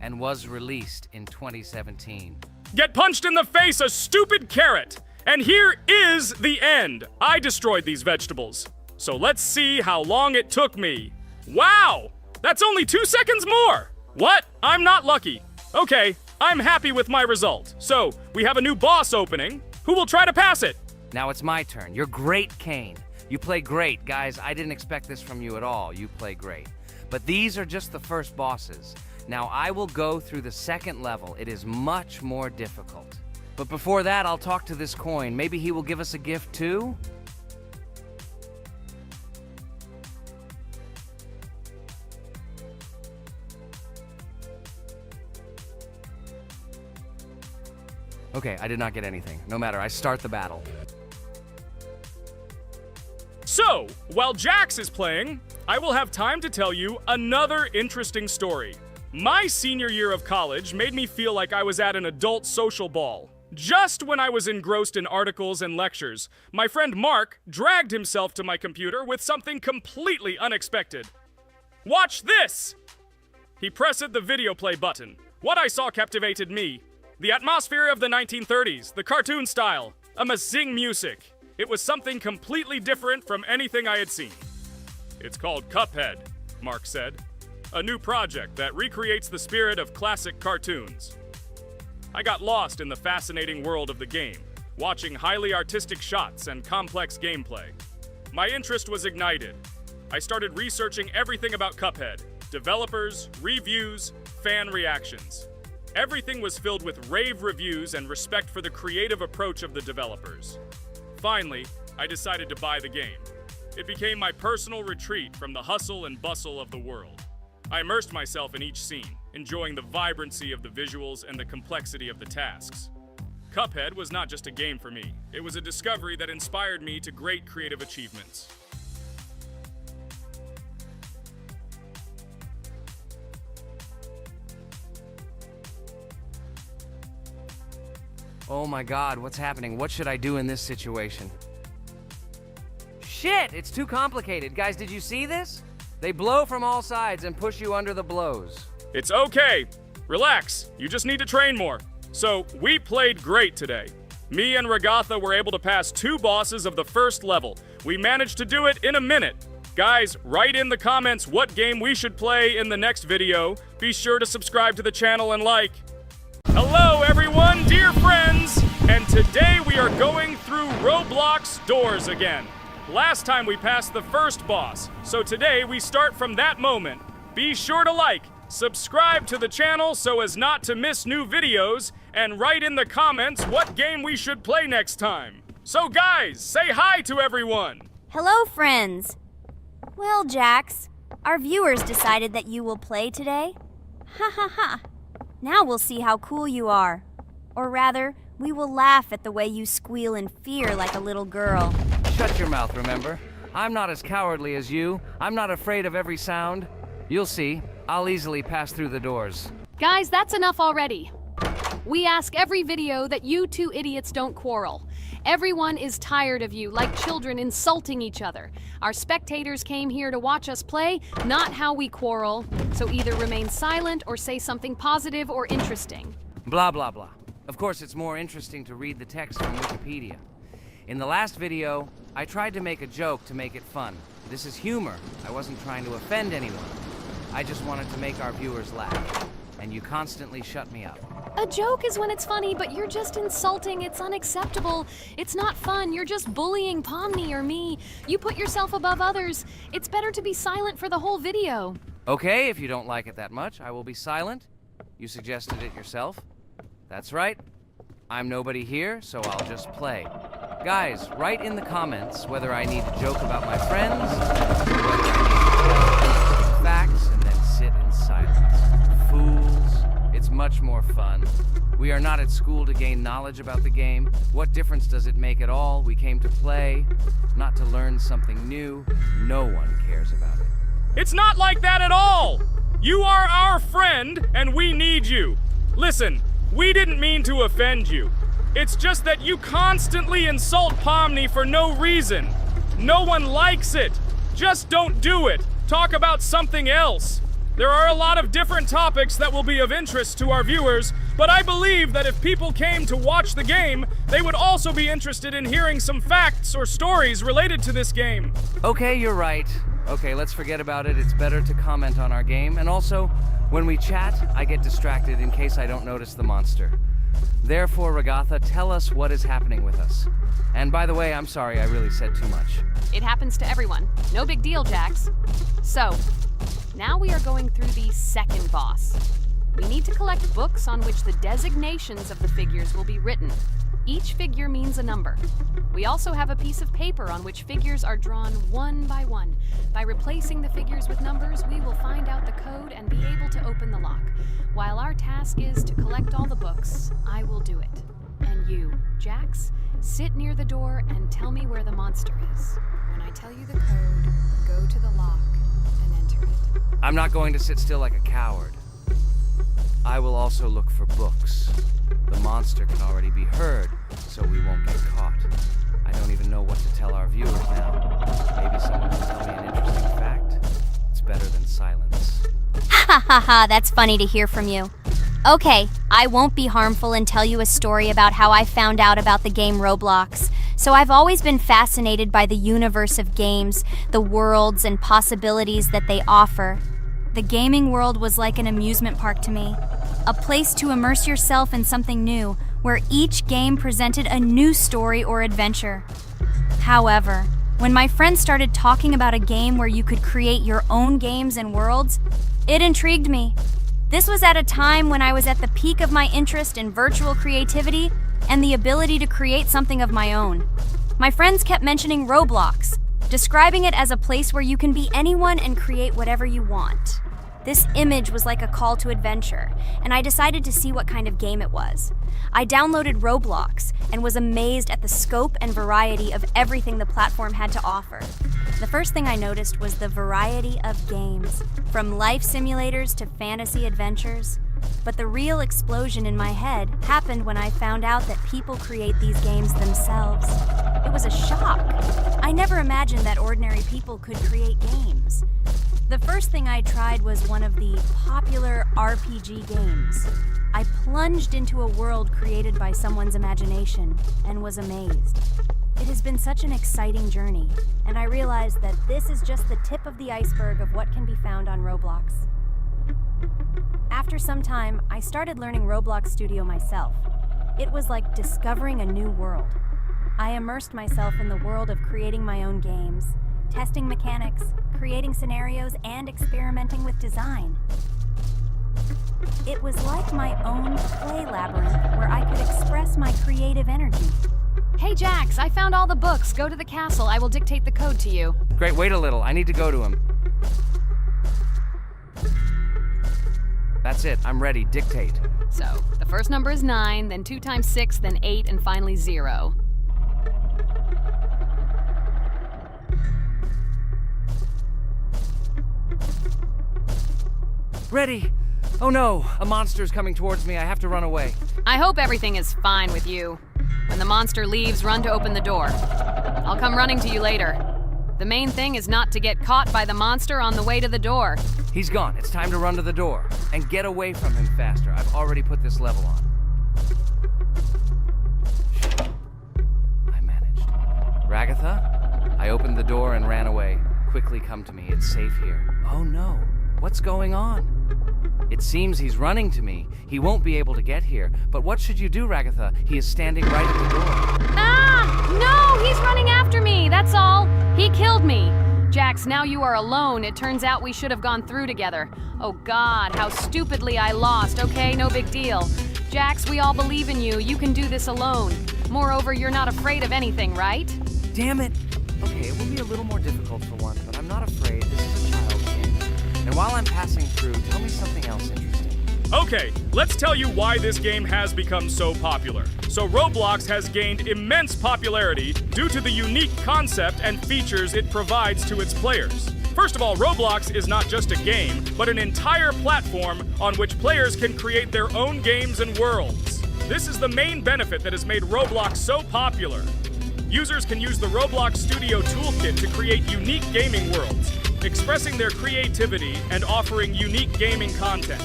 and was released in 2017. Get punched in the face, a stupid carrot! And here is the end. I destroyed these vegetables. So let's see how long it took me. Wow! That's only 2 seconds more! What? I'm not lucky. Okay, I'm happy with my result. So, we have a new boss opening. Who will try to pass it? Now it's my turn. You're great, Kane. You play great. Guys, I didn't expect this from you at all. You play great. But these are just the first bosses. Now I will go through the second level. It is much more difficult. But before that, I'll talk to this coin. Maybe he will give us a gift too? Okay, I did not get anything. No matter, I start the battle. So, while Jax is playing, I will have time to tell you another interesting story. My senior year of college made me feel like I was at an adult social ball. Just when I was engrossed in articles and lectures, my friend Mark dragged himself to my computer with something completely unexpected. Watch this! He pressed the video play button. What I saw captivated me. The atmosphere of the 1930s, the cartoon style, amazing music. It was something completely different from anything I had seen. It's called CupHead, Mark said. A new project that recreates the spirit of classic cartoons. I got lost in the fascinating world of the game. watching highly artistic shots and complex gameplay. My interest was ignited. I started researching everything about CupHead: developers, reviews, fan reactions. Everything was filled with rave reviews and respect for the creative approach of the developers. Finally, I decided to buy the game. It became my personal retreat from the hustle and bustle of the world. I immersed myself in each scene, enjoying the vibrancy of the visuals and the complexity of the tasks. CupHead was not just a game for me. It was a discovery that inspired me to great creative achievements. Oh my god, what's happening? What should I do in this situation? Shit, it's too complicated. Guys, did you see this? They blow from all sides and push you under the blows. It's okay. Relax. You just need to train more. So, we played great today. Me and Ragatha were able to pass 2 bosses of the first level. We managed to do it in a minute. Guys, write in the comments what game we should play in the next video. Be sure to subscribe to the channel and like. Hello everyone, dear friends! And today we are going through Roblox doors again. Last time we passed the first boss, so today we start from that moment. Be sure to like, subscribe to the channel so as not to miss new videos, and write in the comments what game we should play next time. So guys, say hi to everyone! Hello, friends. Well, Jax, our viewers decided that you will play today. Ha ha ha. Now we'll see how cool you are. Or rather, we will laugh at the way you squeal in fear like a little girl. Shut your mouth, remember? I'm not as cowardly as you. I'm not afraid of every sound. You'll see. I'll easily pass through the doors. Guys, that's enough already. We ask every video that you 2 idiots don't quarrel. Everyone is tired of you, like children insulting each other. Our spectators came here to watch us play, not how we quarrel. So either remain silent or say something positive or interesting. Blah, blah, blah. Of course, it's more interesting to read the text from Wikipedia. In the last video, I tried to make a joke to make it fun. This is humor. I wasn't trying to offend anyone. I just wanted to make our viewers laugh. And you constantly shut me up. A joke is when it's funny, but you're just insulting. It's unacceptable. It's not fun. You're just bullying Pomni or me. You put yourself above others. It's better to be silent for the whole video. Okay, if you don't like it that much, I will be silent. You suggested it yourself. That's right. I'm nobody here, so I'll just play. Guys, write in the comments whether I need to joke about my friends, or whether I need to facts and then sit in silence. Fools. It's much more fun. We are not at school to gain knowledge about the game. What difference does it make at all? We came to play, not to learn something new. No one cares about it. It's not like that at all! You are our friend, and we need you. Listen, we didn't mean to offend you. It's just that you constantly insult Pomni for no reason. No one likes it. Just don't do it. Talk about something else. There are a lot of different topics that will be of interest to our viewers, but I believe that if people came to watch the game, they would also be interested in hearing some facts or stories related to this game. Okay, you're right. Okay, let's forget about it. It's better to comment on our game. And also, when we chat, I get distracted in case I don't notice the monster. Therefore, Ragatha, tell us what is happening with us. And by the way, I'm sorry, I really said too much. It happens to everyone. No big deal, Jax. So, now we are going through the second boss. We need to collect books on which the designations of the figures will be written. Each figure means a number. We also have a piece of paper on which figures are drawn one by one. By replacing the figures with numbers, we will find out the code and be able to open the lock. While our task is to collect all the books, I will do it. And you, Jax, sit near the door and tell me where the monster is. When I tell you the code, go to the lock and enter it. I'm not going to sit still like a coward. I will also look for books. The monster can already be heard, so we won't get caught. I don't even know what to tell our viewers now. Maybe someone will tell me an interesting fact. It's better than silence. Ha ha ha, that's funny to hear from you. Okay, I won't be harmful and tell you a story about how I found out about the game Roblox. So I've always been fascinated by the universe of games, the worlds and possibilities that they offer. The gaming world was like an amusement park to me. A place to immerse yourself in something new, where each game presented a new story or adventure. However, when my friends started talking about a game where you could create your own games and worlds, it intrigued me. This was at a time when I was at the peak of my interest in virtual creativity and the ability to create something of my own. My friends kept mentioning Roblox, describing it as a place where you can be anyone and create whatever you want. This image was like a call to adventure, and I decided to see what kind of game it was. I downloaded Roblox and was amazed at the scope and variety of everything the platform had to offer. The first thing I noticed was the variety of games, from life simulators to fantasy adventures. But the real explosion in my head happened when I found out that people create these games themselves. It was a shock. I never imagined that ordinary people could create games. The first thing I tried was one of the popular RPG games. I plunged into a world created by someone's imagination and was amazed. It has been such an exciting journey, and I realized that this is just the tip of the iceberg of what can be found on Roblox. After some time, I started learning Roblox Studio myself. It was like discovering a new world. I immersed myself in the world of creating my own games, testing mechanics, creating scenarios, and experimenting with design. It was like my own play labyrinth where I could express my creative energy. Hey Jax, I found all the books. Go to the castle. I will dictate the code to you. Great, wait a little. I need to go to him. That's it. I'm ready. Dictate. So, the first number is 9, then 2 times 6, then 8, and finally 0. Ready! Oh no! A monster's coming towards me. I have to run away. I hope everything is fine with you. When the monster leaves, run to open the door. I'll come running to you later. The main thing is not to get caught by the monster on the way to the door. He's gone. It's time to run to the door. And get away from him faster. I've already put this level on. I managed. Ragatha? I opened the door and ran away. Quickly come to me. It's safe here. Oh no. What's going on? It seems he's running to me. He won't be able to get here. But what should you do, Ragatha? He is standing right at the door. Ah! No! He's running after me! That's all! He killed me! Jax, now you are alone. It turns out we should have gone through together. Oh God, how stupidly I lost. Okay, no big deal. Jax, we all believe in you. You can do this alone. Moreover, you're not afraid of anything, right? Damn it! Okay, it will be a little more difficult for one, but I'm not afraid. This is a child's game. And while I'm passing through, tell me something else interesting. Okay, let's tell you why this game has become so popular. So Roblox has gained immense popularity due to the unique concept and features it provides to its players. First of all, Roblox is not just a game, but an entire platform on which players can create their own games and worlds. This is the main benefit that has made Roblox so popular. Users can use the Roblox Studio Toolkit to create unique gaming worlds, expressing their creativity and offering unique gaming content.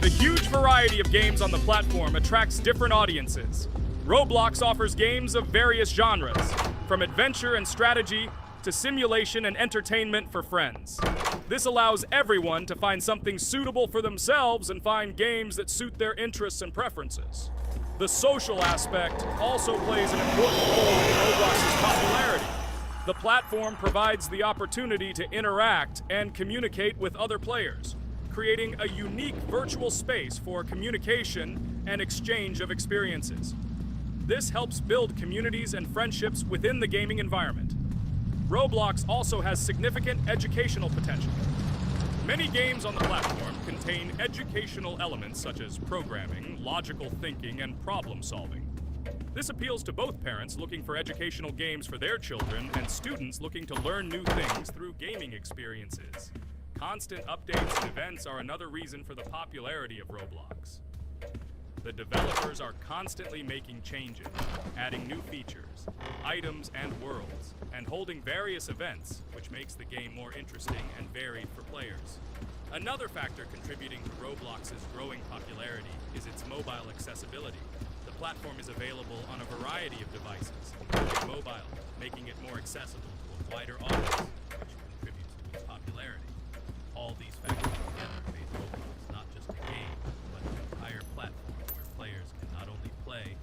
The huge variety of games on the platform attracts different audiences. Roblox offers games of various genres, from adventure and strategy to simulation and entertainment for friends. This allows everyone to find something suitable for themselves and find games that suit their interests and preferences. The social aspect also plays an important role in Roblox's popularity. The platform provides the opportunity to interact and communicate with other players, creating a unique virtual space for communication and exchange of experiences. This helps build communities and friendships within the gaming environment. Roblox also has significant educational potential. Many games on the platform contain educational elements such as programming, logical thinking, and problem solving. This appeals to both parents looking for educational games for their children and students looking to learn new things through gaming experiences. Constant updates and events are another reason for the popularity of Roblox. The developers are constantly making changes, adding new features, items, and worlds, and holding various events, which makes the game more interesting and varied for players. Another factor contributing to Roblox's growing popularity is its mobile accessibility. The platform is available on a variety of devices, including mobile, making it more accessible to a wider audience, which contributes to its popularity. All these factors together made Roblox not just a game, but an entire platform where players can not only play,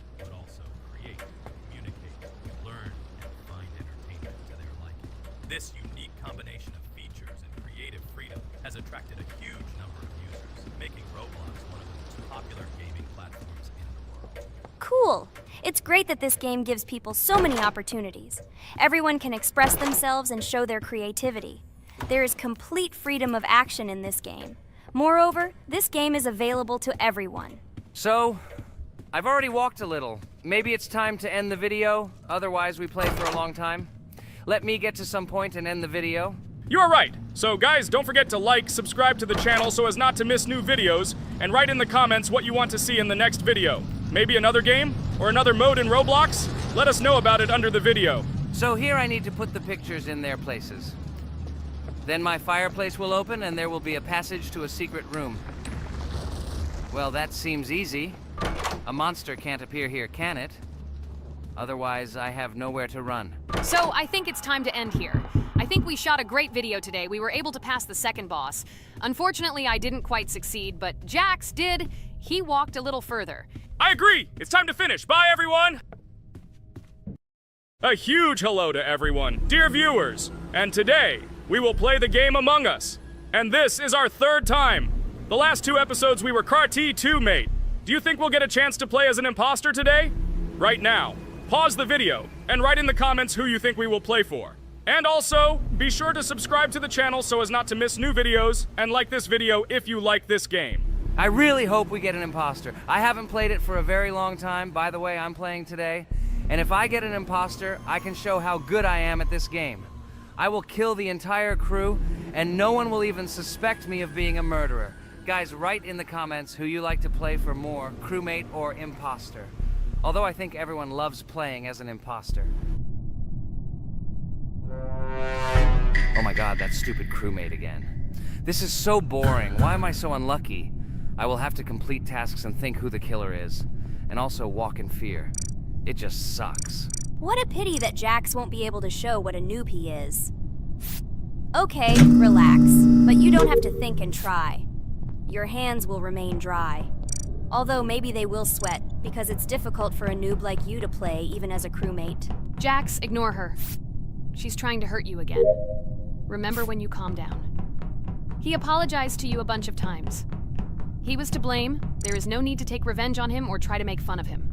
This unique combination of features and creative freedom has attracted a huge number of users, making Roblox one of the most popular gaming platforms in the world. Cool. It's great that this game gives people so many opportunities. Everyone can express themselves and show their creativity. There is complete freedom of action in this game. Moreover, this game is available to everyone. So, I've already walked a little. Maybe it's time to end the video, otherwise we play for a long time. Let me get to some point and end the video. You are right. So guys, don't forget to like, subscribe to the channel so as not to miss new videos, and write in the comments what you want to see in the next video. Maybe another game? Or another mode in Roblox? Let us know about it under the video. So here I need to put the pictures in their places. Then my fireplace will open and there will be a passage to a secret room. Well, that seems easy. A monster can't appear here, can it? Otherwise, I have nowhere to run. So I think it's time to end here. I think we shot a great video today. We were able to pass the second boss. Unfortunately, I didn't quite succeed, but Jax did. He walked a little further. I agree! It's time to finish. Bye, everyone! A huge hello to everyone, dear viewers. And today, we will play the game Among Us. And this is our third time. The last 2 episodes we were CAR-T 2 mate. Do you think we'll get a chance to play as an imposter today? Right now, pause the video and write in the comments who you think we will play for. And also, be sure to subscribe to the channel so as not to miss new videos, and like this video if you like this game. I really hope we get an imposter. I haven't played it for a very long time. By the way, I'm playing today. And if I get an imposter, I can show how good I am at this game. I will kill the entire crew, and no one will even suspect me of being a murderer. Guys, write in the comments who you like to play for more, crewmate or imposter. Although I think everyone loves playing as an imposter. Oh my god, that stupid crewmate again. This is so boring. Why am I so unlucky? I will have to complete tasks and think who the killer is, and also walk in fear. It just sucks. What a pity that Jax won't be able to show what a noob he is. Okay, relax, but you don't have to think and try. Your hands will remain dry. Although maybe they will sweat, because it's difficult for a noob like you to play, even as a crewmate. Jax, ignore her. She's trying to hurt you again. Remember when you calm down. He apologized to you a bunch of times. He was to blame. There is no need to take revenge on him or try to make fun of him.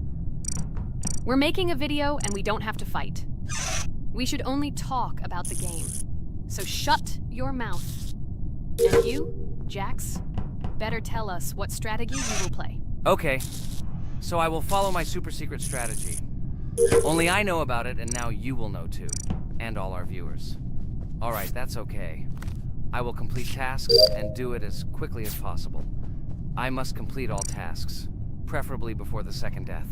We're making a video and we don't have to fight. We should only talk about the game. So shut your mouth. And you, Jax, better tell us what strategy you will play. Okay, so I will follow my super secret strategy. Only I know about it, and now you will know too. And all our viewers. Alright, that's okay. I will complete tasks and do it as quickly as possible. I must complete all tasks, preferably before the second death.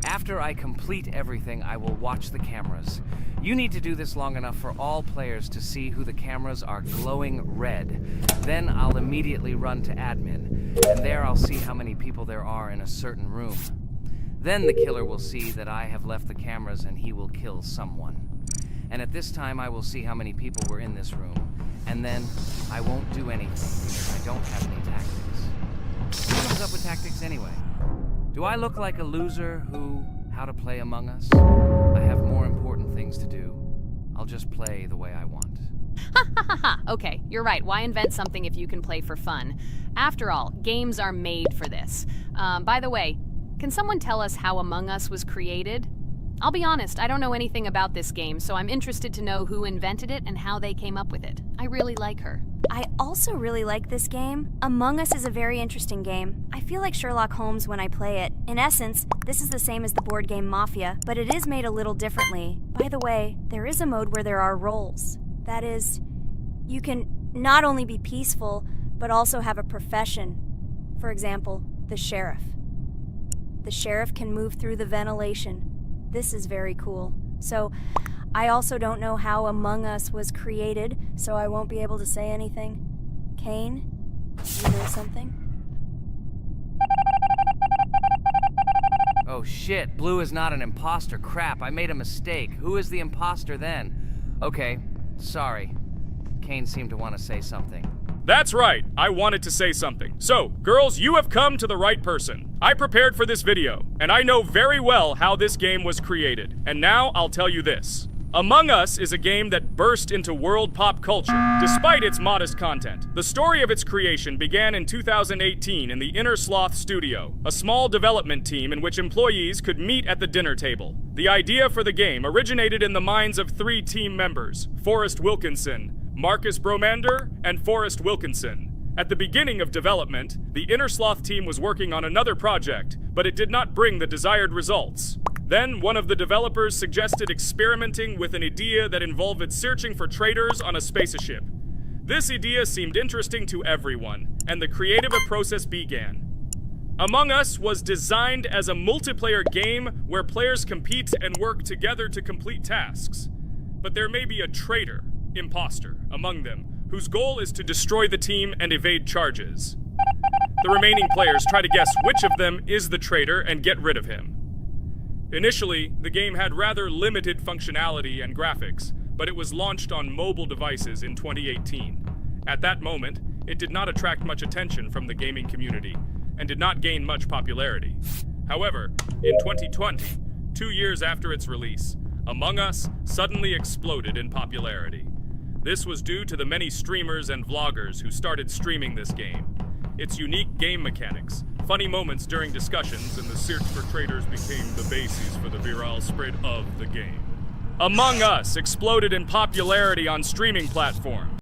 After I complete everything, I will watch the cameras. You need to do this long enough for all players to see who the cameras are glowing red. Then I'll immediately run to admin, and there I'll see how many people there are in a certain room. Then the killer will see that I have left the cameras and he will kill someone. And at this time I will see how many people were in this room. And then I won't do anything because I don't have any tactics. Who comes up with tactics anyway? Do I look like a loser who, how to play Among Us? I have more important things to do. I'll just play the way I want. Ha ha ha ha! Okay, you're right. Why invent something if you can play for fun? After all, games are made for this. By the way, can someone tell us how Among Us was created? I'll be honest, I don't know anything about this game, so I'm interested to know who invented it and how they came up with it. I really like her. I also really like this game. Among Us is a very interesting game. I feel like Sherlock Holmes when I play it. In essence, this is the same as the board game Mafia, but it is made a little differently. By the way, there is a mode where there are roles. That is, you can not only be peaceful, but also have a profession. For example, the sheriff. The sheriff can move through the ventilation. This is very cool. So, I also don't know how Among Us was created, so I won't be able to say anything. Kane, you know something? Oh shit, Blue is not an imposter. Crap, I made a mistake. Who is the imposter then? Okay, sorry. Kane seemed to want to say something. That's right, I wanted to say something. So, girls, you have come to the right person. I prepared for this video, and I know very well how this game was created. And now I'll tell you this. Among Us is a game that burst into world pop culture, despite its modest content. The story of its creation began in 2018 in the Inner Sloth Studio, a small development team in which employees could meet at the dinner table. The idea for the game originated in the minds of 3 team members, Forrest Wilkinson, Marcus Bromander, and Forrest Wilkinson. At the beginning of development, the Inner Sloth team was working on another project, but it did not bring the desired results. Then, one of the developers suggested experimenting with an idea that involved searching for traitors on a spaceship. This idea seemed interesting to everyone, and the creative process began. Among Us was designed as a multiplayer game where players compete and work together to complete tasks. But there may be a traitor, imposter, among them, whose goal is to destroy the team and evade charges. The remaining players try to guess which of them is the traitor and get rid of him. Initially, the game had rather limited functionality and graphics, but it was launched on mobile devices in 2018. At that moment, it did not attract much attention from the gaming community, and did not gain much popularity. However, in 2020, 2 years after its release, Among Us suddenly exploded in popularity. This was due to the many streamers and vloggers who started streaming this game. Its unique game mechanics, funny moments during discussions, and the search for traitors became the basis for the viral spread of the game. Among Us exploded in popularity on streaming platforms.